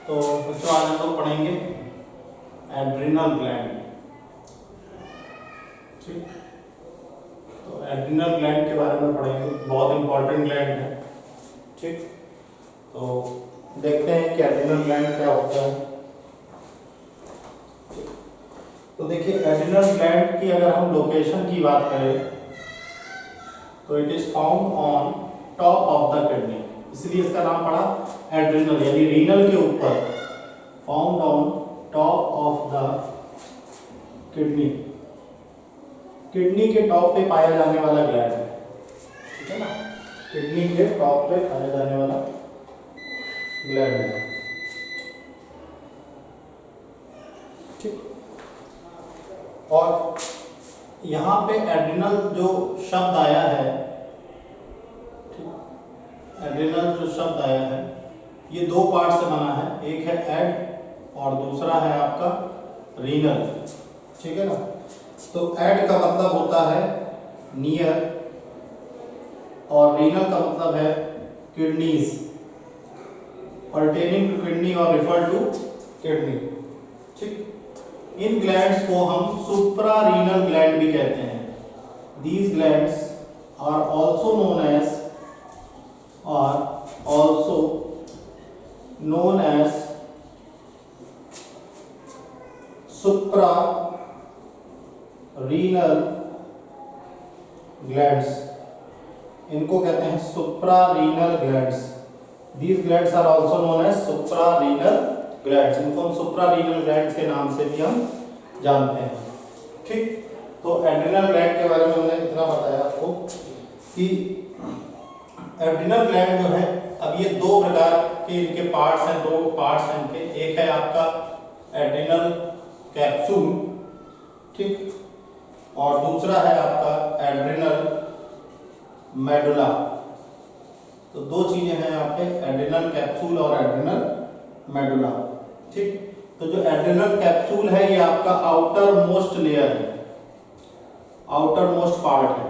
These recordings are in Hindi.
तो बच्चों आज हम लोग पढ़ेंगे एड्रिनल ग्लैंड। ठीक, तो एड्रिनल ग्लैंड के बारे में पढ़ेंगे, बहुत इंपॉर्टेंट ग्लैंड है। ठीक, तो देखते हैं कि एड्रिनल ग्लैंड क्या होता है। तो देखिए, एड्रिनल ग्लैंड की अगर हम लोकेशन की बात करें तो it is found on top of the kidney, इसलिए इसका नाम पड़ा एड्रिनल, यानी रीनल के ऊपर, found on top of the kidney. Kidney के टॉप पे पाया जाने वाला ग्लैंड है, ठीक है ना, किडनी के टॉप पे पाया जाने वाला ग्लैंड है। ठीक, और यहाँ पे एड्रिनल जो शब्द आया है, एड्रिनल जो शब्द आया है ये दो पार्ट से बना है, एक है एड और दूसरा है आपका रीनल। ठीक है ना, तो एड का मतलब होता है नियर और रीनल का मतलब है किडनीज, पर्टेनिंग टू किडनी और रिफर टू किडनी। ठीक, इन ग्लैंड्स को हम सुप्रा रीनल ग्लैंड भी कहते हैं। These glands are also known as suprarenal glands। इनको कहते हैं suprarenal glands। These glands are also known as suprarenal glands। इनको हम suprarenal glands के नाम से भी हम जानते हैं। ठीक, तो एड्रिनल ग्लैंड के बारे में हमने इतना बताया आपको कि एड्रिनल ग्लैंड जो है, अब ये दो प्रकार के इनके पार्ट्स हैं, दो पार्ट्स हैं इनके। एक है आपका एड्रिनल कैप्सूल, ठीक, और दूसरा है आपका एड्रिनल मेडुला। तो दो चीजें हैं यहाँ पे, एड्रिनल कैप्सूल और एड्रिनल मेडुला। ठीक, तो जो एड्रिनल कैप्सूल है ये आपका आउटर मोस्ट लेयर है, आउटर मोस्ट पार्ट है।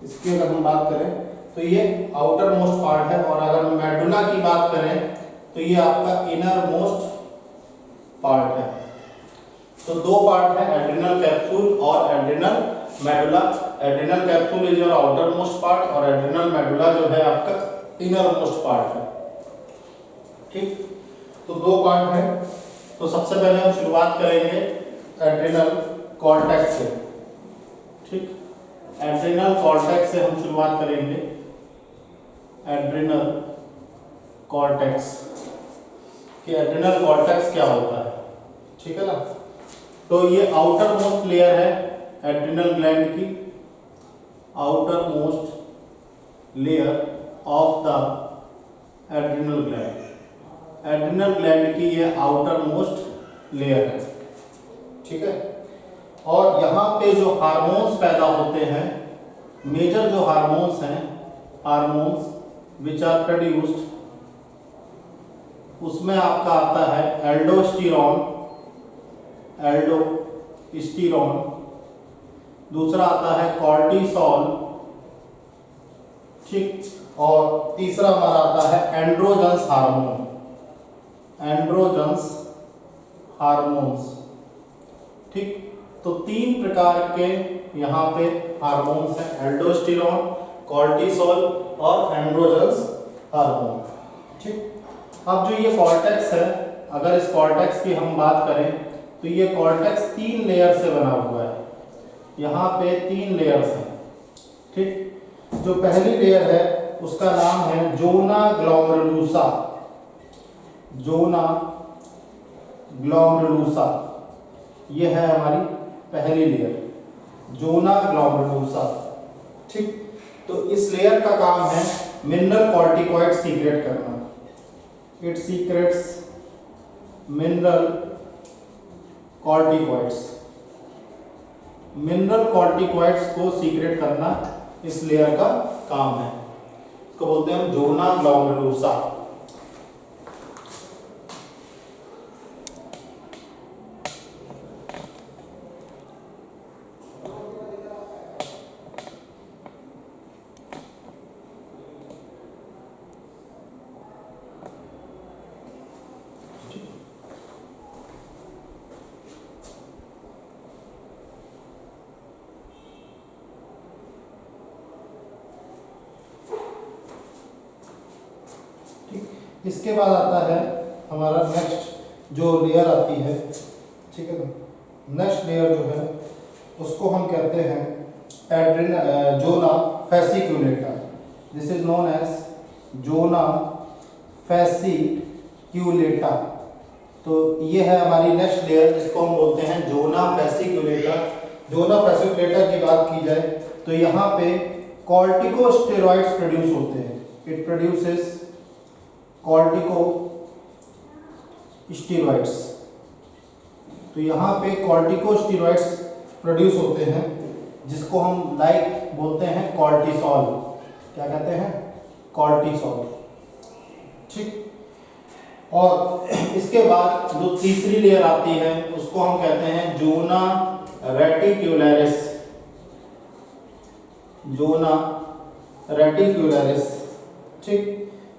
इसकी अगर हम बात करें तो ये आउटर मोस्ट पार्ट है, और अगर मेडुला की बात करें तो ये आपका इनर मोस्ट पार्ट है। तो दो पार्ट है, एड्रिनल कैप्सूल और adrenal medulla. Adrenal capsule is your outer most part और एड्रिनल मेडुला जो है आपका इनर मोस्ट पार्ट है। ठीक, तो दो पार्ट है। तो सबसे पहले हम शुरुआत करेंगे एड्रिनल कॉर्टेक्स से। ठीक, एड्रिनल कॉर्टेक्स से हम शुरुआत करेंगे। एड्रिनल कॉर्टेक्स कि एड्रिनल कॉर्टेक्स क्या होता है। ठीक है ना, तो ये आउटर मोस्ट लेयर है एड्रिनल ग्लैंड की, outer most layer of the adrenal gland. Adrenal gland की ये आउटर मोस्ट लेयर है। ठीक है, और यहाँ पे जो हार्मोन्स पैदा होते हैं, मेजर जो हार्मोन्स हैं, हार्मोन्स विच आर प्रोड्यूस्ड, उसमें आपका आता है एल्डोस्टेरोन, दूसरा आता है कॉर्टिसोल, ठीक, और तीसरा हमारा आता है एंड्रोजन्स हार्मोन, एंड्रोजन्स हार्मोन्स। ठीक, तो तीन प्रकार के यहाँ पे हार्मोन्स हैं, एल्डोस्टेरोन, कॉर्टिसोल और एंड्रोजन्स हार्मोन। ठीक, अब जो ये कॉर्टेक्स है, अगर इस कॉर्टेक्स की हम बात करें तो ये कॉर्टेक्स तीन लेयर से बना हुआ है। यहाँ पे तीन लेयर्स हैं। ठीक, जो पहली लेयर है उसका नाम है जोना ग्लोमेरुलोसा, जोना ग्लोमेरुलोसा, ये है हमारी पहली लेयर, जोना ग्लोमेरुलोसा। ठीक, तो इस लेयर का काम है मिनरल कॉर्टिकॉइड सीक्रेट करना। It secrets mineral corticoids, mineral corticoids को सीक्रेट करना इस लेयर का काम है। इसको बोलते हैं हम जोना ग्लोमेरुलोसा। इसके बाद आता है हमारा नेक्स्ट जो लेयर आती है, ठीक है ना, नेक्स्ट लेयर जो है उसको हम कहते हैं जोना fasciculata. This is known as zona fasciculata. तो ये है हमारी नेक्स्ट लेयर जिसको हम बोलते हैं जोना फैसिक्यूलेटा। जोना फैसिक्यूलेटा की बात की जाए तो यहाँ पे कॉर्टिकोस्टेरॉइड्स प्रोड्यूस होते हैं। It produces corticosteroids. तो यहाँ पे कॉर्टिकोस्टेरॉइड्स प्रोड्यूस होते हैं जिसको हम लाइक बोलते हैं कॉर्टिसोल। क्या कहते हैं? कॉर्टिसोल। ठीक। और इसके बाद जो तीसरी लेयर आती है उसको हम कहते हैं जोना रेटिक्युलरिस। जोना रेटिक्युलरिस। ठीक।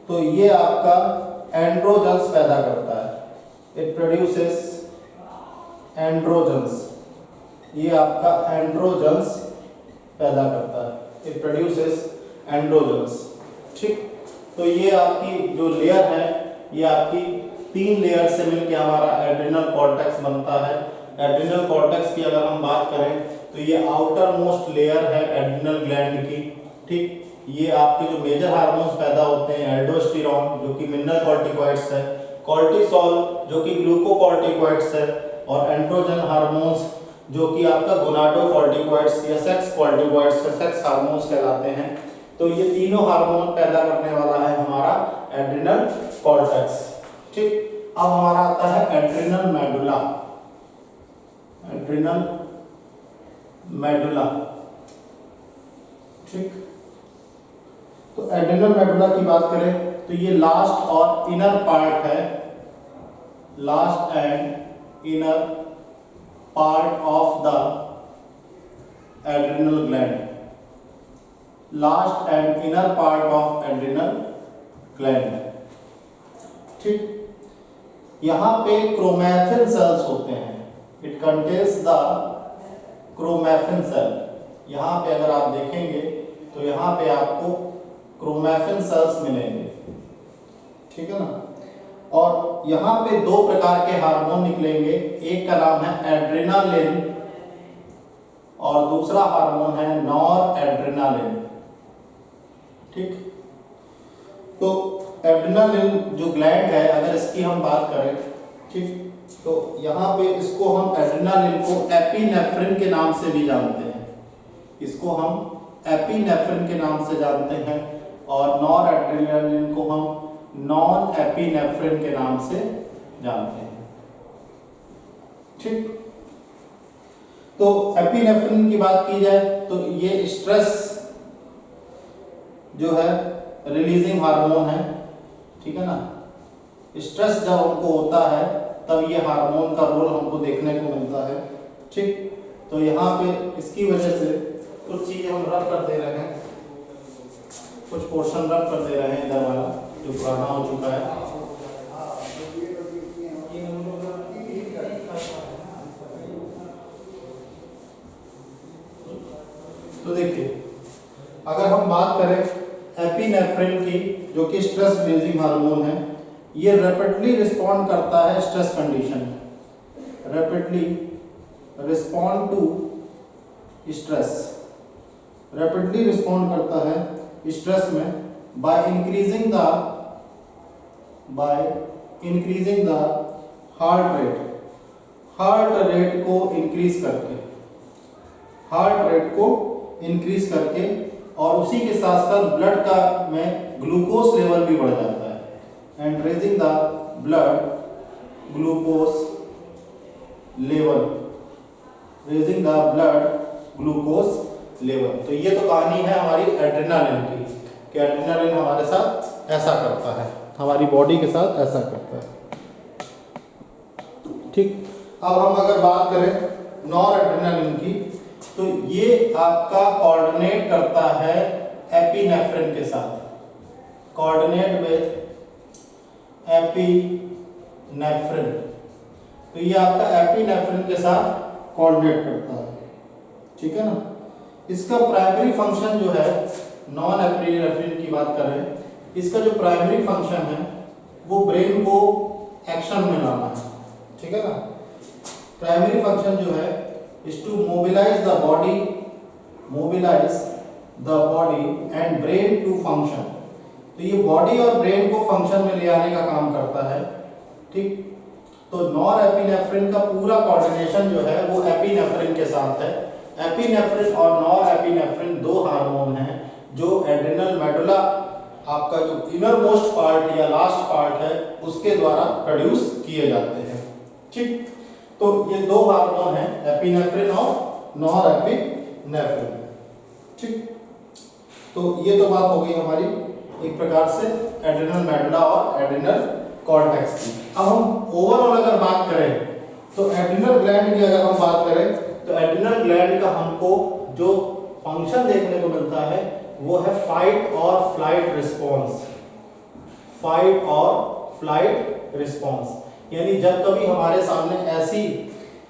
तो ये आपका एंड्रोजन्स पैदा करता है। It produces androgens. ये आपका एंड्रोजन्स पैदा करता है। It produces androgens. ठीक। तो ये आपकी जो लेयर है ये आपकी 3 लेयर से मिलकर हमारा एड्रिनल कॉर्टेक्स बनता है। एड्रिनल कॉर्टेक्स की अगर हम बात करें तो ये आउटर मोस्ट लेयर है एड्रिनल ग्लैंड की। ठीक। ये आपके जो मेजर हार्मोन्स पैदा होते हैं, एल्डोस्टेरॉन जो कि मिनरल कॉर्टिकॉइड्स है, कॉर्टिसोल जो कि ग्लूकोकॉर्टिकॉइड्स है, और एंड्रोजन हार्मोन्स जो कि आपका गोनाडोकॉर्टिकॉइड्स या सेक्स कॉर्टिकॉइड्स या सेक्स हार्मोन्स कहलाते हैं। तो ये तीनों हार्मोन पैदा करने वाला है हमारा एड्रिनल कॉर्टेक्स। ठीक। अब हमारा आता है एड्रिनल मेडुला। Adrenal medulla. ठीक। तो एड्रिनल मेडुला की बात करें तो ये लास्ट और इनर पार्ट है, last and inner part of the adrenal gland. Last and inner part of adrenal gland. ठीक। यहां पे क्रोमैफिन सेल्स होते हैं। It contains the chromaffin cell. यहां पे अगर आप देखेंगे तो यहां पे आपको क्रोमैफिन सेल्स मिलेंगे। ठीक है ना। और यहां पे 2 प्रकार के हार्मोन निकलेंगे। एक का नाम है एड्रेनालिन और दूसरा हार्मोन है नॉरएड्रेनालिन। ठीक। तो एड्रेनालिन जो ग्लैंड है अगर इसकी हम बात करें, ठीक, तो यहाँ पे इसको हम एड्रेनालिन को एपिनेफ्रिन के नाम से भी जानते हैं। इसको हम एपिनेफ्रिन के नाम से जानते हैं और नॉरएड्रेनालिन को हम नॉन एपिनेफ्रिन के नाम से जानते हैं। ठीक। तो एपिनेफ्रिन की बात की जाए तो ये स्ट्रेस जो है रिलीजिंग हार्मोन है। ठीक है ना। स्ट्रेस जब हमको होता है तब ये हार्मोन का रोल हमको देखने को मिलता है। ठीक। तो यहाँ पे इसकी वजह से कुछ चीजें हम रब कर दे रहे हैं, कुछ पोर्शन रब कर दे रहे हैं इधर वाला जो पुराना हो चुका है। तो देखिए अगर हम बात करें एपिनेफ्रिन की जो कि स्ट्रेस रिलीजिंग हार्मोन है, ये रैपिडली रिस्पॉन्ड करता है स्ट्रेस कंडीशन में। Rapidly respond to stress. Rapidly respond करता है स्ट्रेस में by increasing the heart rate. Heart rate को इंक्रीज करके, हार्ट रेट को इंक्रीज करके, और उसी के साथ साथ ब्लड का में ग्लूकोज लेवल भी बढ़ जाता है। And raising the blood glucose level, raising the blood glucose level. तो ये तो कहानी है हमारी एड्रेनालिन की कि एड्रेनालिन हमारे साथ ऐसा करता है, हमारी बॉडी के साथ ऐसा करता है। ठीक। अब हम अगर बात करें नॉरएड्रेनालिन की तो ये आपका कोऑर्डिनेट करता है एपिनेफ्रिन के साथ। Coordinate with epinephrine. तो ये आपका एपिनेफ्रिन के साथ कोऑर्डिनेट करता है। ठीक है ना। इसका प्राइमरी फंक्शन जो है, नॉन एपिनेफ्रिन की बात करें, इसका जो प्राइमरी फंक्शन है वो ब्रेन को एक्शन में लाना है, ठीक है ना। प्राइमरी फंक्शन जो है is to mobilise the body and brain to function. तो ये बॉडी और ब्रेन को फंक्शन में ले आने का काम करता है, ठीक। तो नॉरएपिनेफ्रिन का पूरा कोऑर्डिनेशन जो है वो एपिनेफ्रिन के साथ है। एपिनेफ्रिन और नॉरएपिनेफ्रिन दो हार्मोन हैं जो एड्रिनल मेडुला, आपका जो इनर मोस्ट पार्ट या लास्ट पार्ट है, उसके द्वारा प्रोड्यूस किए जाते हैं, ठीक। तो ये दो हार्मोन हैं, एपिनेफ्रिन और नॉरएपिनेफ्रिन, ठीक। तो ये तो बात हो गई हमारी एक प्रकार से एड्रिनल मेडुला और एड्रिनल कॉर्टेक्स की। अब हम ओवरऑल अगर बात करें तो एड्रिनल ग्लैंड की अगर हम बात करें तो एड्रिनल ग्लैंड का हमको जो फंक्शन देखने को मिलता है वो है फाइट और फ्लाइट रिस्पॉन्स। फाइट और फ्लाइट रिस्पॉन्स यानी जब कभी हमारे सामने ऐसी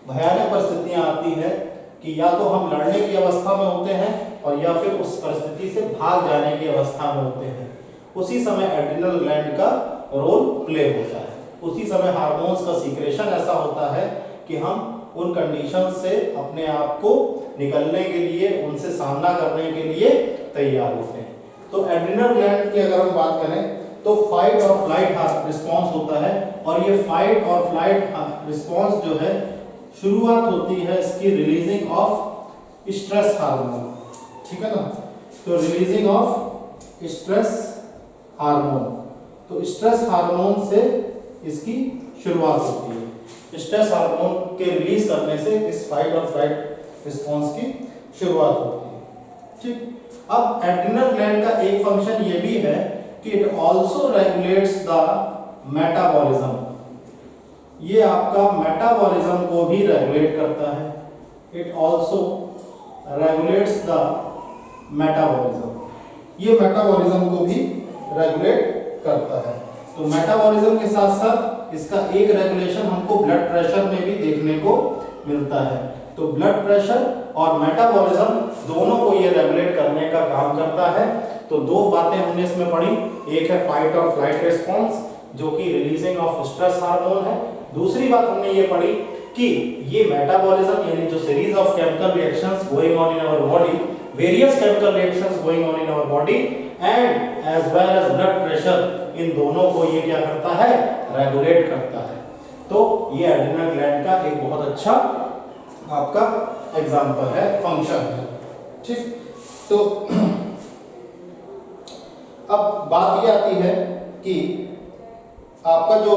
भयानक परिस्थितियां आती हैं कि या तो हम लड़ने की अवस्था में होते हैं और या फिर उस परिस्थिति से भाग जाने की अवस्था में होते हैं, उसी समय एड्रिनल ग्लैंड का रोल प्ले होता है। उसी समय हार्मोन्स का सीक्रेशन ऐसा होता है कि हम उन कंडीशन से अपने आप को निकलने के लिए, उनसे सामना करने के लिए तैयार होते हैं। तो एड्रिनल ग्लैंड की अगर हम बात करें तो फाइट और फ्लाइट रिस्पॉन्स होता है, और ये फाइट और फ्लाइट रिस्पॉन्स जो है शुरुआत होती है इसकी रिलीजिंग ऑफ स्ट्रेस हार्मोन, ठीक है ना। तो रिलीजिंग ऑफ स्ट्रेस हार्मोन, तो स्ट्रेस हार्मोन से इसकी शुरुआत होती है। स्ट्रेस हार्मोन के रिलीज करने से इस फाइट और फ्लाइट रिस्पॉन्स की शुरुआत होती है, ठीक। अब एड्रिनल ग्लैंड का एक फंक्शन ये भी है कि it also regulates the metabolism. ये आपका मेटाबॉलिज्म को भी रेगुलेट करता है। It also regulates the metabolism, ये मेटाबॉलिज्म को भी रेगुलेट करता है। तो मेटाबॉलिज्म के साथ साथ इसका एक रेगुलेशन हमको ब्लड प्रेशर में भी देखने को मिलता है। तो ब्लड प्रेशर और मेटाबॉलिज्म दोनों को ये रेगुलेट करने का काम करता है। तो दो बातें हमने इसमें पढ़ी, एक है फाइट और फ्लाइट रिस्पॉन्स जो कि रिलीजिंग ऑफ स्ट्रेस हार्मोन है। दूसरी बात हमने ये पढ़ी कि ये मेटाबॉलिज्म यानी जो series of chemical reactions going on in our body, various chemical reactions going on in our body and as well as blood pressure, इन दोनों को ये क्या करता है, रेगुलेट करता है। तो ये एड्रिनल ग्लैंड का एक बहुत अच्छा आपका एग्जांपल है, फंक्शन है, ठीक। तो अब बात ये आती है कि आपका जो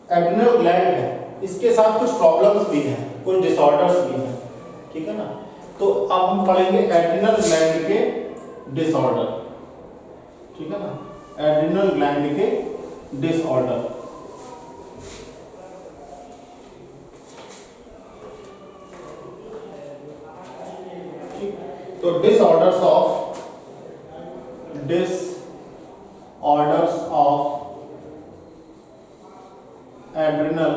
एड्रिनल ग्लैंड है इसके साथ कुछ प्रॉब्लम्स भी हैं, कुछ डिसऑर्डर्स भी हैं, ठीक है ना। तो अब हम पढ़ेंगे एड्रिनल ग्लैंड के डिसऑर्डर, ठीक है ना, एड्रिनल ग्लैंड के डिसऑर्डर। तो disorders of adrenal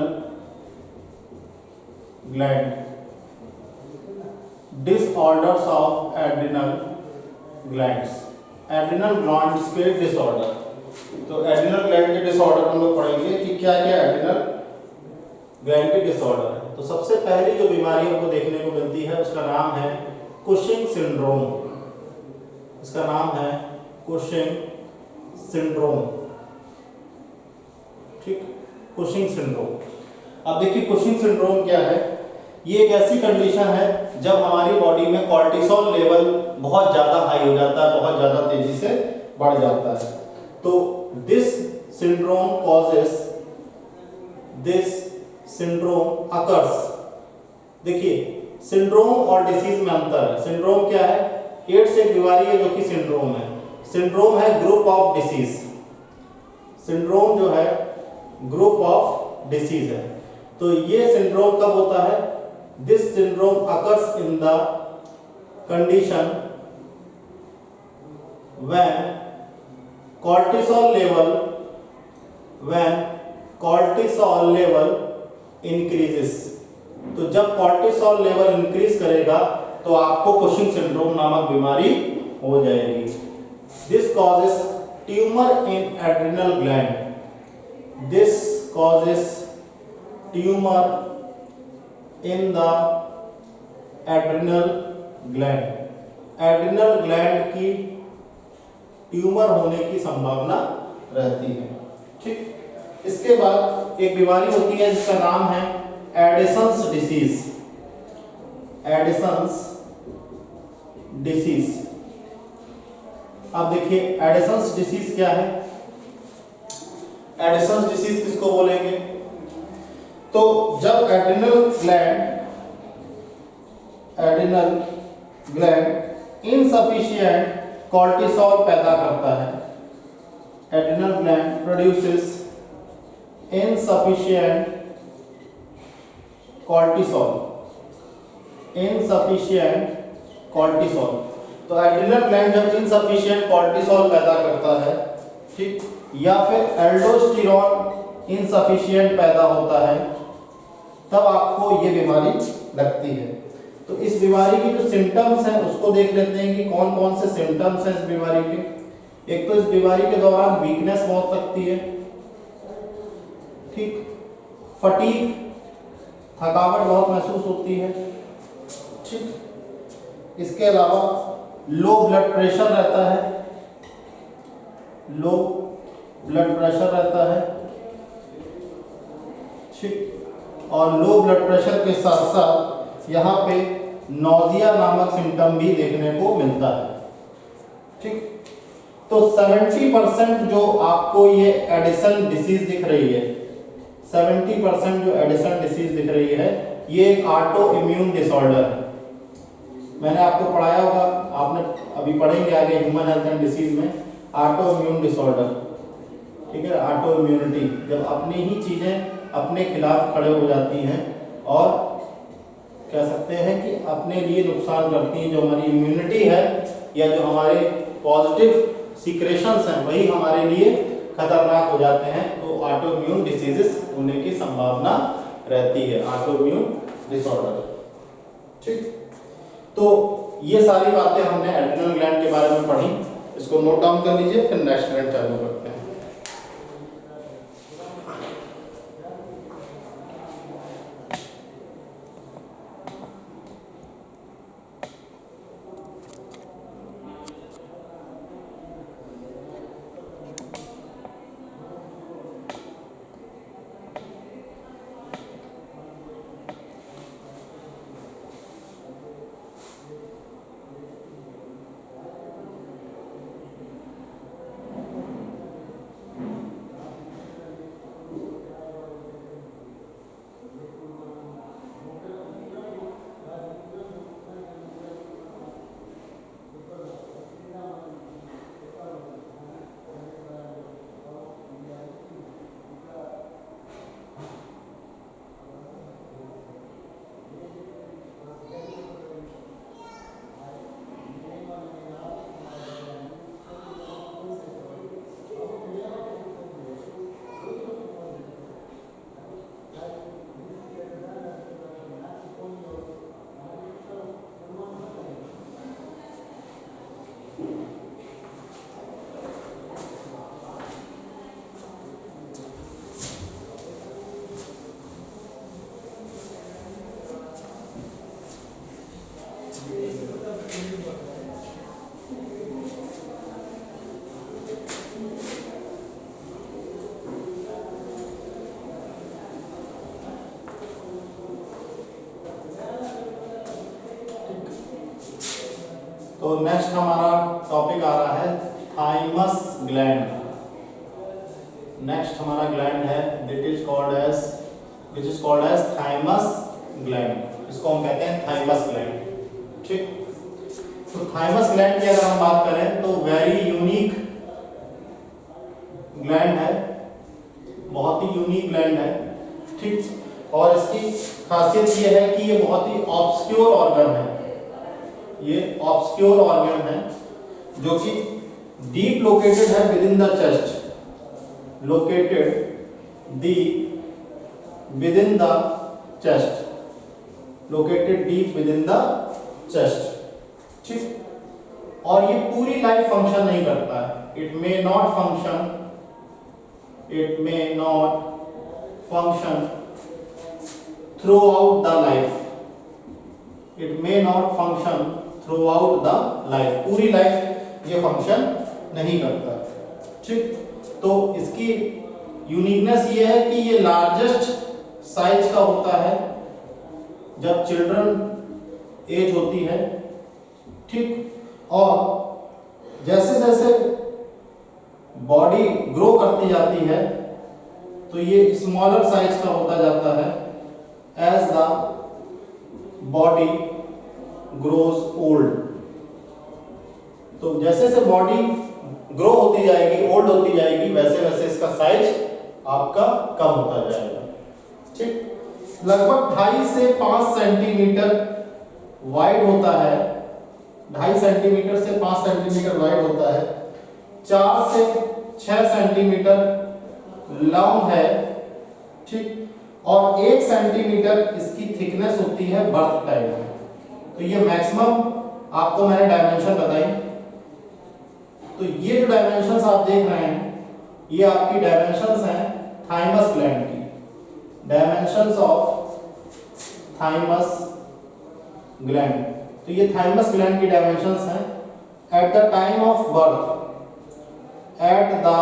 gland, disorders of adrenal glands, adrenal glands के डिसऑर्डर। तो एड्रिनल ग्लैंड के डिसऑर्डर हम लोग पढ़ेंगे कि क्या क्या एड्रिनल ग्लैंड के डिसऑर्डर है। तो सबसे पहली जो बीमारी हमको देखने को मिलती है उसका नाम है कुशिंग सिंड्रोम। इसका नाम है कुशिंग सिंड्रोम, ठीक, कुशिंग सिंड्रोम। अब देखिए कुशिंग सिंड्रोम क्या है। ये एक ऐसी कंडीशन है जब हमारी बॉडी में कॉर्टिसोल लेवल बहुत ज़्यादा हाई हो जाता है, बहुत ज़्यादा तेजी से बढ़ जाता है। तो दिस सिंड्रोम अकर्स। देखिए सिंड्रोम और डिसीज में अंतर है। सिंड्रोम क्या है, एड्स एक बीमारी है जो कि सिंड्रोम है। सिंड्रोम है ग्रुप ऑफ डिसीज, सिंड्रोम जो है ग्रुप ऑफ डिसीज है। तो ये सिंड्रोम कब होता है, this syndrome occurs in the condition when cortisol level increases। तो जब कॉर्टिसोल लेवल इंक्रीज करेगा तो आपको कुशिंग सिंड्रोम नामक बीमारी हो जाएगी। This causes tumour in adrenal gland, this causes tumour in the adrenal gland. Adrenal gland की ट्यूमर होने की संभावना रहती है। ठीक, इसके बाद एक बीमारी होती है जिसका नाम है एडिसन्स डिसीज। एडिसन्स डिसीज, अब देखिए एडिसन्स डिसीज क्या है। एडिसन्स डिसीज किसको बोलेंगे? तो जब एड्रिनल ग्लैंड इनसफिशिएंट कॉर्टिसोल पैदा करता है, adrenal gland produces insufficient cortisol, insufficient cortisol. तो एड्रिनल ग्लैंड जब इनसफिशिएंट कॉर्टिसोल पैदा करता है, ठीक, या फिर एल्डोस्टेरोन इनसफिशिएंट पैदा होता है, तब आपको ये बीमारी लगती है। तो इस बीमारी की जो सिम्टम्स हैं उसको देख लेते हैं कि कौन कौन से सिम्टम्स हैं इस बीमारी के। एक तो इस बीमारी के दौरान वीकनेस बहुत लगती है, ठीक, फटीग, थकावट बहुत महसूस होती है, ठीक। इसके अलावा लो ब्लड प्रेशर रहता है, लो ब्लड प्रेशर रहता है, ठीक। और लो ब्लड प्रेशर के साथ साथ यहाँ पे नौजिया नामक सिम्टम भी देखने को मिलता है, ठीक। तो 70% जो आपको ये एडिसन डिसीज दिख रही है, 70% जो एडिसन डिसीज दिख रही है, ये एक ऑटो इम्यून डिसऑर्डर है। मैंने आपको पढ़ाया होगा, आपने अभी पढ़ेंगे आगे ह्यूमन हेल्थ एंड डिसीज में, ऑटो इम्यून डिसऑर्डर, ठीक है। ऑटो इम्यूनिटी, जब अपनी ही चीजें अपने खिलाफ खड़े हो जाती हैं और कह सकते हैं कि अपने लिए नुकसान करती हैं। जो हमारी इम्यूनिटी है या जो हमारे पॉजिटिव सीक्रेशंस हैं वही हमारे लिए खतरनाक हो जाते हैं, तो ऑटो इम्यून डिसीजेस होने की संभावना रहती है, ऑटो इम्यून डिसऑर्डर, ठीक। तो ये सारी बातें हमने एड्रिनल ग्लैंड के बारे में पढ़ी, इसको नोट डाउन कर लीजिए, फिर नेक्स्ट ग्लैंड चालू करते हैं। तो नेक्स्ट हमारा टॉपिक आ रहा है थाइमस ग्लैंड। नेक्स्ट हमारा ग्लैंड है which is called as thymus gland. इसको हम कहते हैं थाइमस ग्लैंड, ठीक। तो थाइमस ग्लैंड की अगर हम बात करें तो वेरी यूनिक ग्लैंड है, बहुत ही यूनिक ग्लैंड है, ठीक। और इसकी खासियत ये है कि ये बहुत ही ऑब्सक्योर ऑर्गन है, ये ऑब्सक्योर ऑर्गन है जो कि डीप लोकेटेड है with in the chest, located deep with in the chest, located deep with in the chest, ठीक। और ये पूरी लाइफ फंक्शन नहीं करता है, it may not function, it may not function through out the life, it may not function through out the life, पूरी लाइफ ये फंक्शन नहीं करता। ठीक, तो इसकी यूनिकनेस ये है कि ये लार्जेस्ट साइज का होता है जब चिल्ड्रन एज होती है। ठीक, और जैसे जैसे बॉडी ग्रो करती जाती है तो ये स्मॉलर साइज का होता जाता है as the body grows old. तो जैसे जैसे बॉडी ग्रो होती जाएगी, ओल्ड होती जाएगी, वैसे वैसे इसका साइज आपका कम होता जाएगा। ठीक, लगभग 2.5 से 5 सेंटीमीटर वाइड होता है, 2.5 सेंटीमीटर से 5 सेंटीमीटर वाइड होता है, 4 से 6 सेंटीमीटर लॉन्ग है। ठीक, और 1 सेंटीमीटर इसकी थिकनेस होती है बर्थ टाइम में। तो ये मैक्सिमम आपको मैंने डायमेंशन बताई। तो ये जो डायमेंशंस आप देख रहे हैं ये आपकी डायमेंशंस हैं थाइमस ग्लैंड की, डायमेंशंस ऑफ थाइमस ग्लैंड। तो ये थाइमस ग्लैंड की डायमेंशंस हैं at the time of birth, at the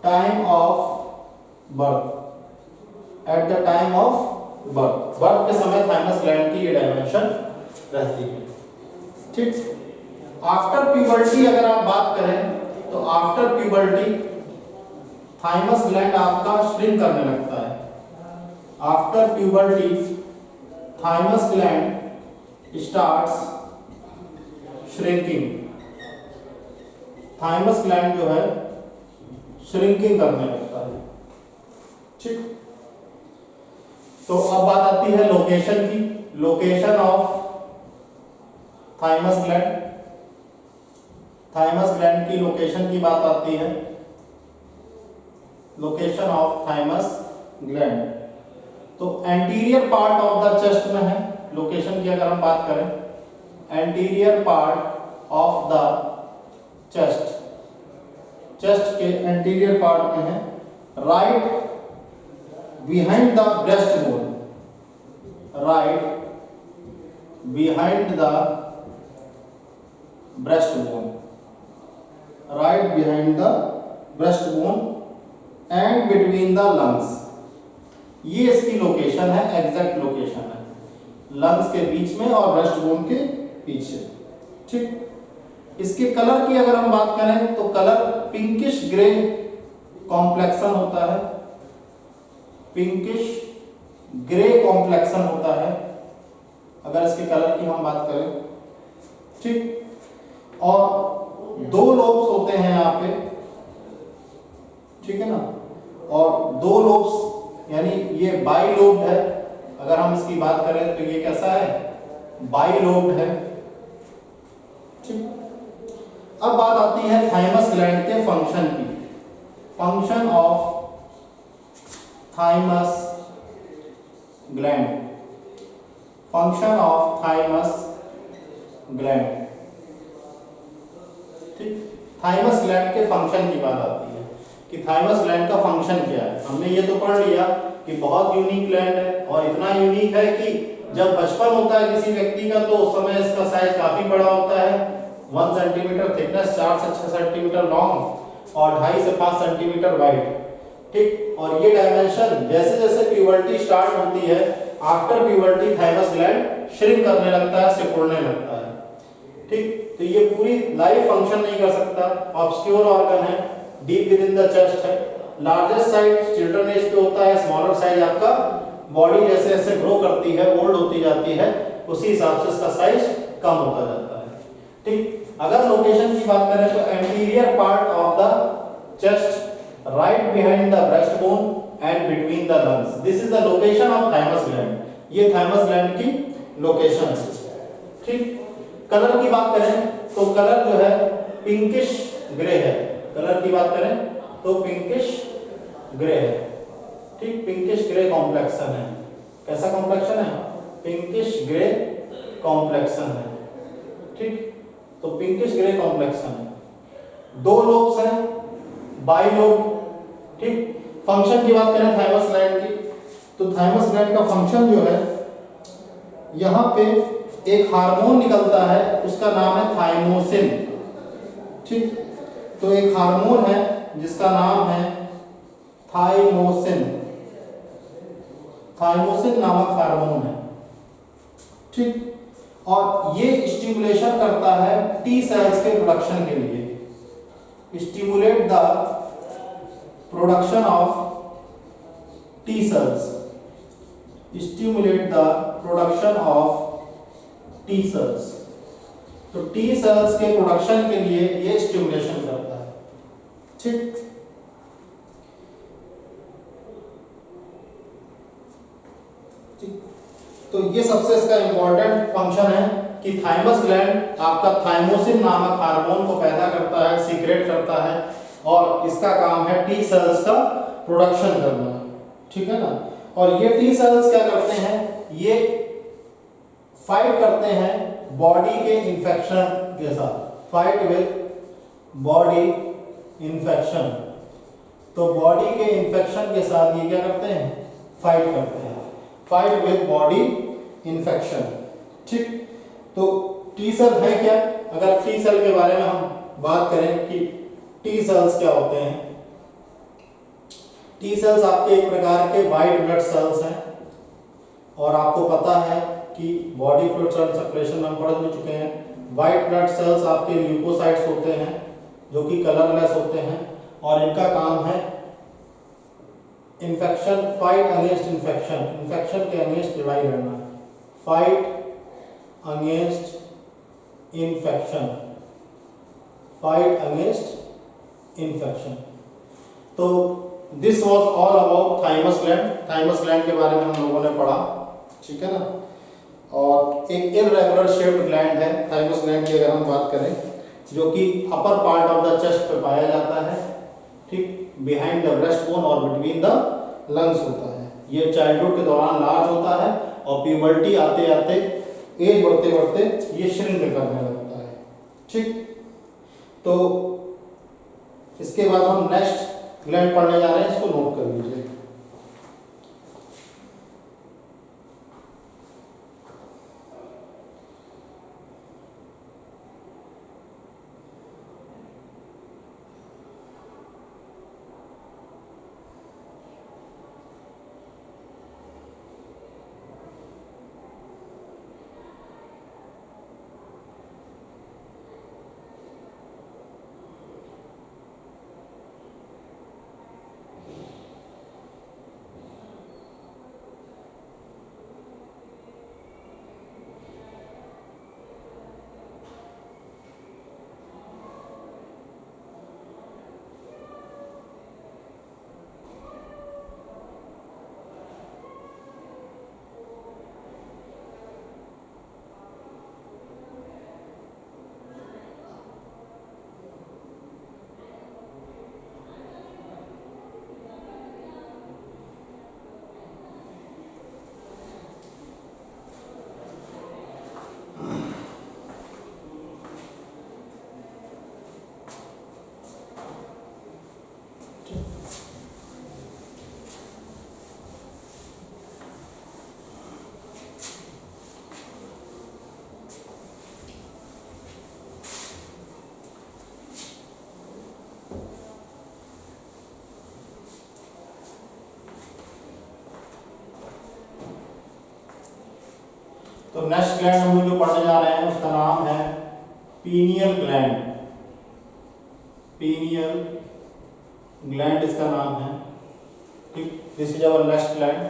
time of birth, at the time of birth, birth के समय थाइमस ग्लैंड की ये डायमेंशन रहती है। ठीक, आफ्टर प्यूबर्टी अगर आप बात करें तो आफ्टर प्यूबर्टी थाइमस ग्लैंड आपका श्रिंक करने लगता है। After puberty thymus gland starts shrinking, thymus gland जो है श्रिंकिंग करने लगता है। ठीक, तो अब बात आती है लोकेशन की, location of thymus gland. Thymus gland की लोकेशन की बात आती है, लोकेशन ऑफ थाइमस ग्लैंड। तो anterior part of the chest में है लोकेशन की। अगर हम बात करें anterior part of the chest, chest के एंटीरियर पार्ट में है, right behind the breast bone, right behind the breast bone, right behind the breast bone and between the lungs. ये इसकी लोकेशन है, एग्जैक्ट लोकेशन है, लंग्स के बीच में और ब्रेस्ट बोन के पीछे। ठीक, इसके कलर की अगर हम बात करें तो कलर पिंकिश ग्रे कॉम्प्लेक्शन होता है, पिंकिश ग्रे कॉम्प्लेक्शन होता है अगर इसके कलर की हम बात करें। ठीक, और 2 लोब्स होते हैं यहाँ पे, ठीक है ना, और 2 लोब्स यानी ये बाई लोब है। अगर हम इसकी बात करें तो ये कैसा है, बाई लोब है। ठीक, अब बात आती है थाइमस ग्लैंड के फंक्शन की, function of thymus gland, function of thymus gland. ठीक, थाइमस ग्लैंड के फंक्शन की बात आती है कि थाइमस ग्लैंड का फंक्शन क्या है। हमने ये तो पढ़ लिया कि बहुत यूनिक ग्लैंड है और इतना यूनिक है कि जब बचपन होता है किसी व्यक्ति का तो उस समय इसका साइज काफी बड़ा होता है, 1 सेंटीमीटर थिकनेस, 4 से 6 सेंटीमीटर लॉन्ग और 2.5 से 5 सेंटीमीटर वाइड। ठीक, और ये डायमेंशन जैसे जैसे प्यूबर्टी स्टार्ट होती है, after puberty thymus gland shrink करने लगता है, सिकुड़ने लगता है। ठीक, तो ये पूरी लाइफ फंक्शन नहीं कर सकता, ऑब्स्क्योर ऑर्गन है, deep with in the chest है, लार्जेस्ट साइज चिल्ड्रन एज पे होता है, स्मॉलर साइज आपका बॉडी जैसे जैसे ग्रो करती है, ओल्ड होती जाती है, उसी हिसाब से इसका साइज कम होता जाता है। ठीक, अगर लोकेशन की बात करें तो anterior part of the chest, right behind the breast bone and between the lungs, this is the location of thymus gland. ये थाइमस ग्लैंड की लोकेशन है। ठीक, कलर की बात करें तो कलर जो है पिंकिश ग्रे है, कलर की बात करें तो पिंकिश ग्रे है। ठीक, पिंकिश ग्रे कॉम्प्लेक्शन है। कैसा कॉम्प्लेक्शन है, पिंकिश ग्रे कॉम्प्लेक्शन है। ठीक, तो पिंकिश ग्रे कॉम्प्लेक्शन है। दो लोब्स हैं, बाइलोब। ठीक, फंक्शन की बात करें थाइमस ग्लैंड की, तो थाइमस ग्लैंड का फंक्शन जो है, यहां पे एक हार्मोन निकलता है, उसका नाम है थाइमोसिन। ठीक, तो एक हार्मोन है जिसका नाम है थाइमोसिन, थाइमोसिन नामक हार्मोन है। ठीक, और ये स्टिमुलेशन करता है टी सेल्स के प्रोडक्शन के लिए, stimulate the production of T cells, stimulate the production of T cells. तो टी सेल्स के प्रोडक्शन के लिए ये स्टिमुलेशन करता है। ठीक, तो ये सबसे इसका इंपॉर्टेंट फंक्शन है कि थाइमस ग्लैंड आपका थाइमोसिन नामक हार्मोन को पैदा करता है, सीक्रेट करता है, और इसका काम है टी सेल्स का प्रोडक्शन करना। ठीक है ना। और ये टी सेल्स क्या करते हैं, ये फाइट करते हैं बॉडी के इंफेक्शन के साथ, फाइट विद बॉडी इंफेक्शन। तो बॉडी के इंफेक्शन के साथ ये क्या करते हैं, फाइट करते हैं, फाइट विद बॉडी इंफेक्शन। ठीक, तो टी सेल है क्या, अगर टी सेल के बारे में हम बात करें कि टी सेल्स क्या होते हैं। टी सेल्स आपके एक प्रकार के वाइट ब्लड सेल्स हैं, और आपको पता है कि बॉडी फ्लूइड्स एंड सर्कुलेशन में हम पढ़ भी चुके हैं, वाइट ब्लड सेल्स आपके ल्यूकोसाइट्स होते हैं जो कि कलरलेस होते हैं, और इनका काम है infection, fight against infection, infection के अगेंस्ट लड़ाई लड़ना, fight against infection, fight against infection. तो this was all about thymus gland. Thymus gland के बारे में हम लोगों ने पढ़ा। ठीक है ना। और एक इररेगुलर शेप्ड ग्लैंड है थाइमस ग्लैंड की, अगर हम बात करें, जो कि upper part of the chest पे पाया जाता है। ठीक, बिहाइंड द ब्रेस्ट बोन और बिटवीन द लंग्स होता है। ये चाइल्डहुड के दौरान लार्ज होता है, और प्यूबर्टी आते आते, एज बढ़ते बढ़ते ये श्रिंक करने लगता है। ठीक, तो इसके बाद हम नेक्स्ट ग्लैंड पढ़ने जा रहे हैं, इसको नोट कर लीजिए। तो नेक्स्ट ग्लैंड हम लोग जो पढ़ने जा रहे हैं उसका नाम है पीनियल ग्लैंड। पीनियल ग्लैंड इसका नाम है। ठीक, this is our next gland.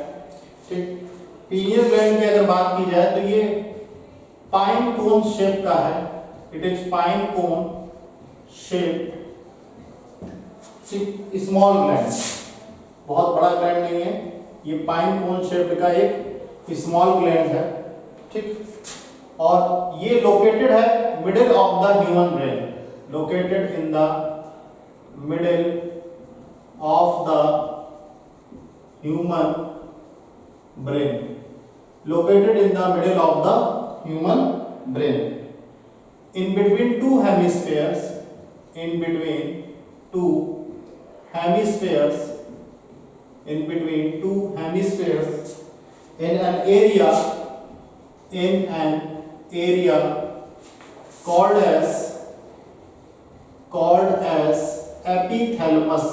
ठीक, पीनियल ग्लैंड की अगर बात की जाए तो ये पाइन कोन शेप का है। It is pine cone shape. ठीक, स्मॉल ग्लैंड, बहुत बड़ा ग्लैंड नहीं है, ये पाइन कोन शेप का एक स्मॉल ग्लैंड है। ठीक, और ये लोकेटेड है middle of the human brain, located in the middle of the human brain, located in the middle of the human brain, in between two hemispheres, in between two hemispheres, in between two hemispheres in an area called as epithalamus,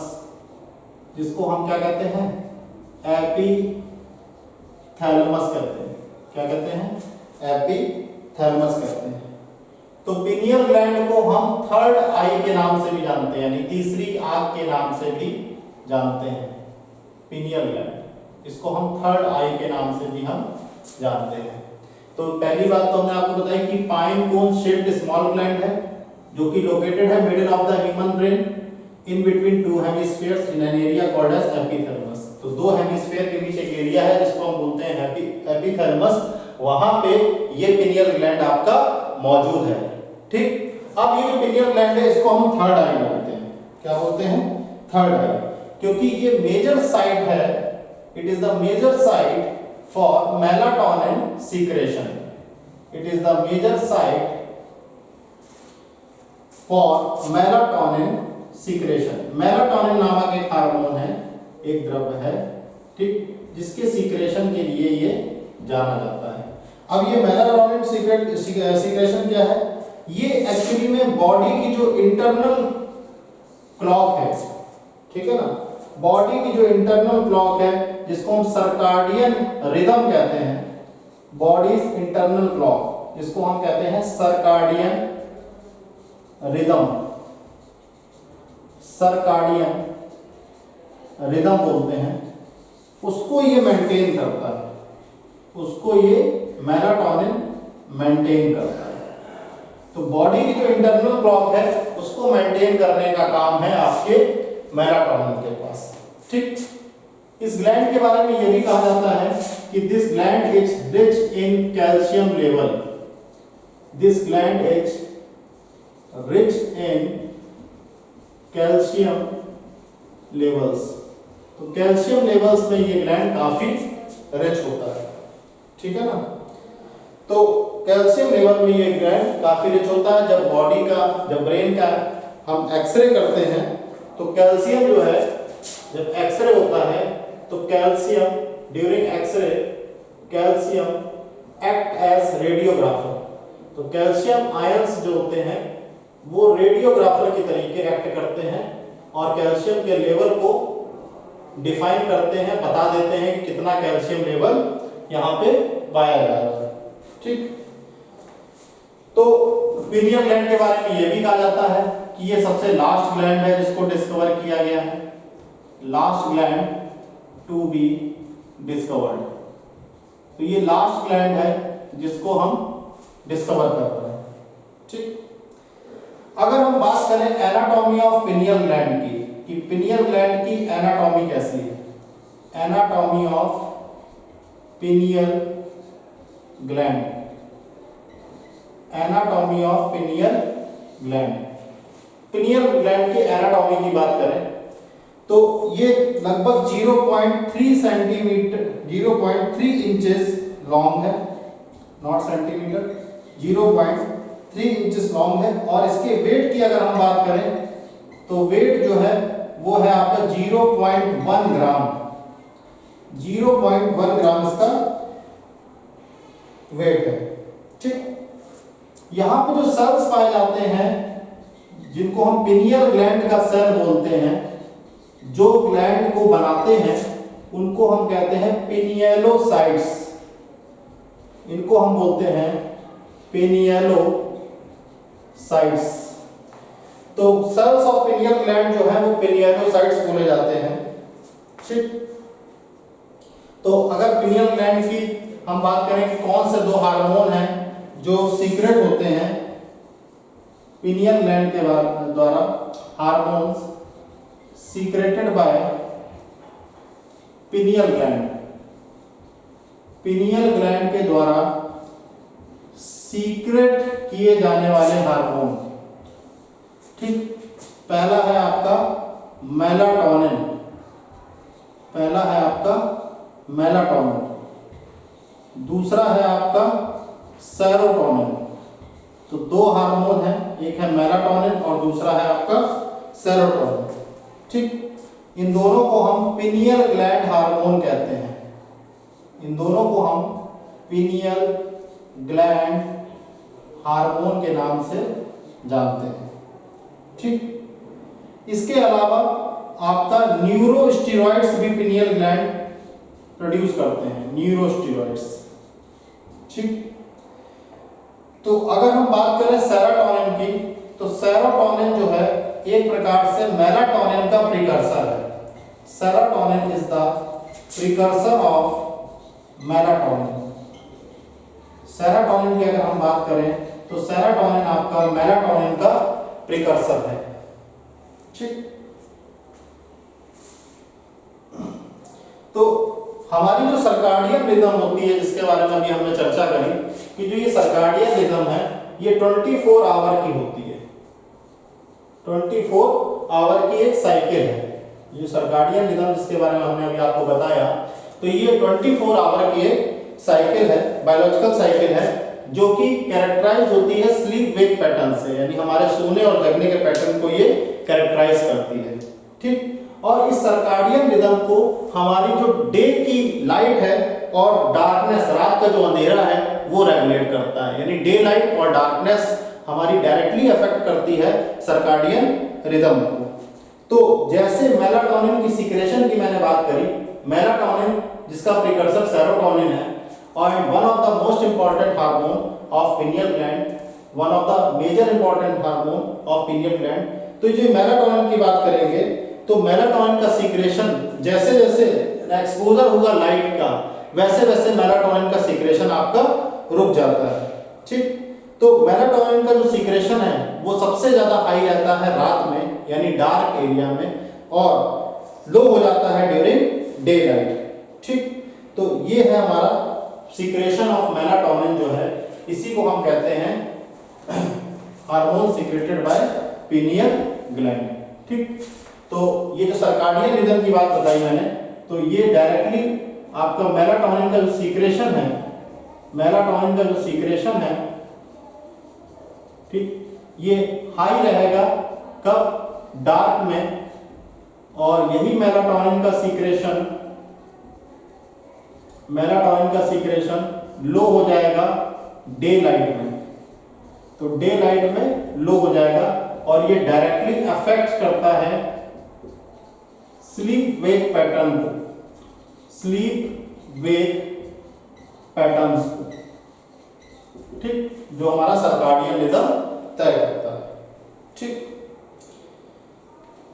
जिसको हम क्या कहते हैं, एपिथैलेमस कहते हैं। क्या कहते हैं? एपिथैलेमस कहते हैं। तो पिनियल ग्लैंड को हम थर्ड आई के नाम से भी जानते हैं, यानी तीसरी आंख के नाम से भी जानते हैं। पिनियल ग्लैंड, इसको हम थर्ड आई के नाम से भी हम जानते हैं। तो पहली बात तो हमने आपको बताई कि pine cone shaped small gland है, जो कि लोकेटेड है middle of the human brain in between two hemispheres in an area called as epithalamus. तो दो हेमिस्फीयर के बीच एक एरिया है जिसको हम बोलते हैं एपिथैलेमस, वहां पे ये पिनियल ग्लैंड आपका मौजूद है। ठीक, अब ये जो पिनियल ग्लैंड है इसको हम थर्ड आई बोलते हैं। क्या बोलते हैं? थर्ड आई, क्योंकि ये मेजर साइट है, it is the major site for melatonin secretion. It is the major site for melatonin secretion. Melatonin नामक एक हार्मोन है, एक द्रव्य है, ठीक, जिसके सीक्रेशन के लिए ये जाना जाता है। अब ये मेलाटोनिन सीक्रेशन क्या है? ये एक्चुअली में बॉडी की जो इंटरनल क्लॉक है, ठीक है ना, बॉडी की जो इंटरनल क्लॉक है जिसको हम सर्काडियन रिदम कहते हैं, बॉडीज इंटरनल क्लॉक जिसको हम कहते हैं सर्काडियन रिदम, सर्काडियन रिदम बोलते हैं, उसको ये मेंटेन करता है, उसको ये मेलाटोनिन मेंटेन करता है। तो बॉडी की जो इंटरनल क्लॉक है उसको मेंटेन करने का काम है आपके मेलाटोनिन के पास। ठीक, इस ग्लैंड के बारे में ये भी कहा जाता है कि this gland is rich in calcium level, this gland is rich in calcium levels. तो कैल्शियम लेवल्स में ये ग्लैंड काफी रिच होता है, ठीक है ना। तो कैल्शियम लेवल में ये ग्लैंड काफी रिच होता है। जब ब्रेन का हम एक्सरे करते हैं तो कैल्शियम जो है, जब एक्सरे होता है तो calcium during x ray calcium act as radiographer. तो कैल्शियम आयंस जो होते हैं वो रेडियोग्राफर की तरीके एक्ट करते हैं और कैल्शियम के लेवल को डिफाइन करते हैं, बता देते हैं कि कितना कैल्शियम लेवल यहाँ पे पाया जा रहा है। ठीक, तो पिनियल ग्लैंड के बारे में ये भी कहा जाता है कि ये सबसे लास्ट ग्लैंड है जिसको डिस्कवर किया गया है, last gland to be discovered. तो ये लास्ट ग्लैंड है जिसको हम डिस्कवर कर रहे हैं। ठीक, अगर हम बात करें एनाटॉमी ऑफ पिनियल ग्लैंड की, कि पिनियल ग्लैंड की एनाटॉमी कैसी है, anatomy of pineal gland, anatomy of pineal gland. Pineal gland की एनाटॉमी की बात करें तो ये लगभग 0.3 सेंटीमीटर 0.3 इंचेस लॉन्ग है, नॉट सेंटीमीटर, 0.3 इंचेस लॉन्ग है। और इसके वेट की अगर हम बात करें तो वेट जो है वो है आपका 0.1 ग्राम, 0.1 ग्राम इसका वेट है। ठीक, यहां पे जो सेल्स पाए जाते हैं जिनको हम पिनियल ग्लैंड का सेल बोलते हैं, जो ग्लैंड को बनाते हैं उनको हम कहते हैं पिनियलोसाइट्स, इनको हम बोलते हैं पिनियलोसाइट्स। तो सेल्स ऑफ पिनियल ग्लैंड जो है वो पिनियलोसाइट्स बोले जाते हैं। ठीक, तो अगर पिनियल ग्लैंड की हम बात करें कि कौन से दो हार्मोन हैं जो सीक्रेट होते हैं पिनियल ग्लैंड के द्वारा, hormones secreted by pineal gland, pineal gland के द्वारा सीक्रेट किए जाने वाले हार्मोन। ठीक, पहला है आपका मेलाटोनिन, पहला है आपका मेलाटोनिन, दूसरा है आपका सेरोटोनिन। तो दो हार्मोन हैं, एक है मेलाटोनिन और दूसरा है आपका सेरोटोनिन। ठीक, इन दोनों को हम पिनियल ग्लैंड हार्मोन कहते हैं। इन दोनों को हम पिनियल ग्लैंड हार्मोन के नाम से जानते हैं। ठीक, इसके अलावा आपका न्यूरोस्टेरॉइड्स भी पिनियल ग्लैंड प्रोड्यूस करते हैं, न्यूरोस्टेरॉइड्स। ठीक, तो अगर हम बात करें सेरोटोनिन की, तो सेरोटोनिन जो है एक प्रकार से मेलाटोनिन का प्रिकर्सर है। Serotonin is the precursor of melatonin. Serotonin की अगर हम बात करें तो सेरोटोनिन आपका मेलाटोनिन का प्रिकर्सर है। ठीक, तो हमारी जो सर्काडियन रिदम होती है, जिसके बारे में अभी हमने चर्चा करी कि जो ये सर्काडियन रिदम है ये 24 आवर की होती है। 24 आवर की एक साइकिल है। ये सर्काडियन रिदम जिसके बारे में हमने अभी आपको बताया, तो ये 24 आवर की एक साइकिल है, बायोलॉजिकल साइकिल है, जो कि कैरेक्टराइज होती है स्लीप वेक पैटर्न से, यानी हमारे सोने और जगने के पैटर्न को ये कैरेक्टराइज करती है। ठीक, और इस सर्काडियन रिदम को हमारी जो डे की लाइट है और डार्कनेस, रात का जो अंधेरा है, वो रेगुलेट करता है। यानी डे लाइट और डार्कनेस हमारी डायरेक्टली अफेक्ट करती है सर्काडियन रिदम को। तो जैसे मेलाटोनिन की सीक्रेशन की मैंने बात करी, मेलाटोनिन जिसका प्रिकर्सर सेरोटोनिन है और one of the most important hormone of pineal gland, one of the major important hormone of pineal gland. तो जो मेलाटोनिन की बात करेंगे तो मेलाटोनिन का सीक्रेशन जैसे जैसे एक्सपोजर होगा लाइट का, वैसे वैसे मेलाटोनिन का सीक्रेशन आपका रुक जाता है। ठीक, तो मेलाटोनिन का जो सीक्रेशन है वो सबसे ज्यादा हाई रहता है रात में, यानी डार्क एरिया में, और लो हो जाता है ड्यूरिंग डे लाइट। ठीक, तो ये है हमारा सीक्रेशन ऑफ मेलाटोनिन जो है, इसी को हम कहते हैं hormone secreted by pineal gland. ठीक, तो ये जो सर्काडियन रिदम की बात बताई मैंने, तो ये डायरेक्टली आपका मेलाटोनिन का जो सीक्रेशन है, मेलाटोनिन का जो सीक्रेशन है, ठीक, ये हाई रहेगा कब? डार्क में, और यही मेलाटोनिन का सीक्रेशन, मेलाटोनिन का सीक्रेशन लो हो जाएगा डे लाइट में। तो डे लाइट में लो हो जाएगा और ये डायरेक्टली अफेक्ट करता है स्लीप वेक पैटर्न को, स्लीप वेक पैटर्न्स को। ठीक, जो हमारा सर्काडियन रिदम तय करता है। ठीक,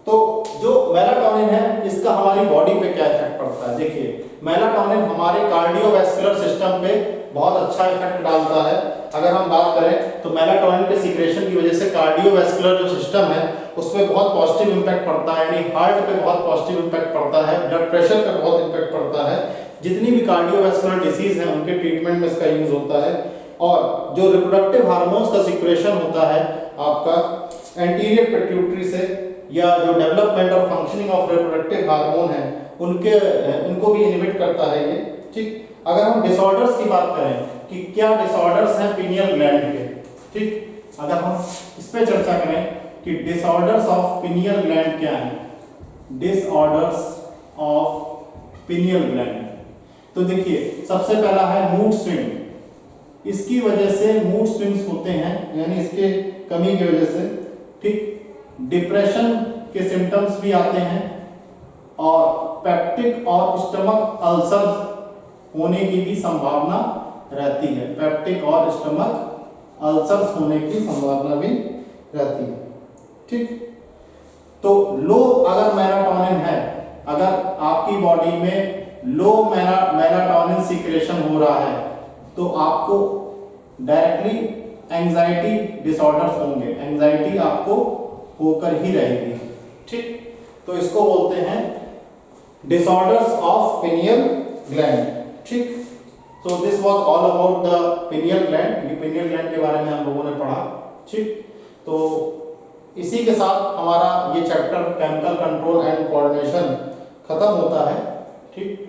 तो जो मेलाटोनिन है इसका हमारी बॉडी पे क्या इफेक्ट पड़ता है? देखिए, मेलाटोनिन हमारे कार्डियोवैस्कुलर सिस्टम पे बहुत अच्छा इफेक्ट डालता है। अगर हम बात करें तो मेलाटोनिन के सीक्रेशन की वजह से कार्डियोवैस्कुलर जो सिस्टम है उस पर बहुत पॉजिटिव इंपैक्ट पड़ता है, यानी हार्ट पे बहुत पॉजिटिव इंपैक्ट पड़ता है, ब्लड प्रेशर पे बहुत इंपैक्ट पड़ता है। जितनी भी कार्डियोवैस्कुलर डिसीज है उनके ट्रीटमेंट में इसका यूज होता है। और जो रिप्रोडक्टिव हार्मोन्स का सीक्रेशन होता है आपका एंटीरियर पिट्यूटरी से, या जो डेवलपमेंट और फंक्शनिंग ऑफ रिप्रोडक्टिव हार्मोन है उनको भी इनहिबिट करता है ये। ठीक, अगर हम डिसऑर्डर्स की बात करें कि क्या डिसऑर्डर्स हैं पिनियल ग्लैंड के, ठीक, अगर हम इस पे चर्चा करें कि डिसऑर्डर्स ऑफ पिनियल ग्लैंड क्या हैं, डिसऑर्डर्स ऑफ पिनियल ग्लैंड, तो देखिए सबसे पहला है मूड स्विंग। इसकी वजह से मूड स्विंग्स होते हैं, यानी इसके कमी की वजह से। ठीक, डिप्रेशन के सिम्टम्स भी आते हैं, और पेप्टिक और स्टमक अल्सर होने की भी संभावना रहती है। पेप्टिक और स्टमक अल्सर्स होने की संभावना भी रहती है। ठीक, तो लो अगर मेलाटोनिन है, अगर आपकी बॉडी में लो मेलाटोनिन सीक्रेशन हो रहा है तो आपको डायरेक्टली एंजाइटी डिसऑर्डर्स होंगे, एंजाइटी आपको होकर ही रहेगी। ठीक, तो इसको बोलते हैं डिसऑर्डर्स ऑफ पिनियल ग्लैंड। ठीक, so this was all about the pineal gland। ये pineal gland के बारे में हम लोगों ने पढ़ा। ठीक, तो इसी के साथ हमारा ये chapter chemical control and coordination खत्म होता है। ठीक,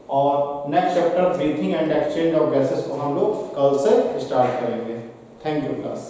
और next chapter breathing and exchange of gases को हम लोग कल से स्टार्ट करेंगे। Thank you class.